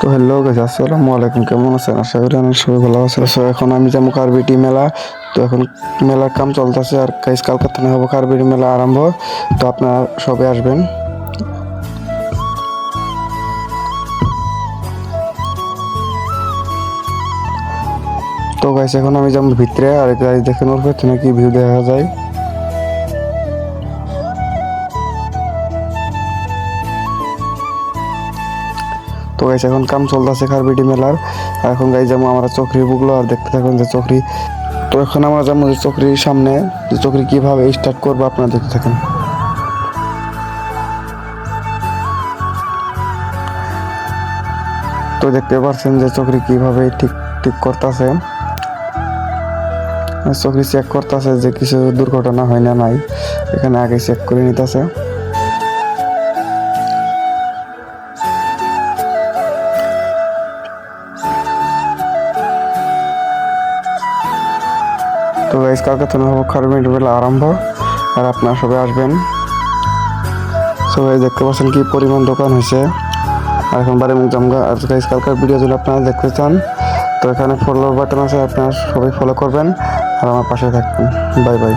তো hello guys, আসসালামু আলাইকুম। কেমন আছেন? আশা করি অনেক সবাই ভালো আছেন। সো এখন আমি যাবো কারবিটি মেলা। তো এখন মেলার কাম চলতেছে আর গাইস কালকে থেকে হবে কারবিটি মেলা আরম্ভ। তো আপনারা সবাই আসবেন। তো গাইস এখন আমি যাবো ভিতরে আর গাইস দেখেন ওর পেছনে কি ভিউ দেখা যায়। তো গাইস এখন কাম চলতেছে কারবিটি মেলার। আর এখন গাইস যাবো আমরা চক্রি বুকলো আর দেখতে থাকুন যে চক্রি। তো এখন আমরা যাবো যে চক্রির সামনে, যে চক্রি কিভাবে স্টার্ট করবো আপনারা দেখতে থাকেন। তো দেখতে পাচ্ছেন যে চক্রি কিভাবে ঠিক ঠিক করতেছে। চক্রি চেক করতেছে যে কিছু দুর্ঘটনা হয় না নাই, এখানে আগে চেক করে নিতেছে। তো গাইস কালকে তো হবে কারবিটি মেলা আরম্ভ আর আপনারা সবাই আসবেন। সবাই দেখতে পাচ্ছেন কি পরিমাণ দোকান হয়েছে। আর এখন বাড়ি মুখ জামগা। আর গাইস কালকার ভিডিও যদি আপনারা দেখতে চান তো এখানে ফলো বাটন আছে, আপনারা সবাই ফলো করবেন আর আমার পাশে থাকবেন। Bye bye.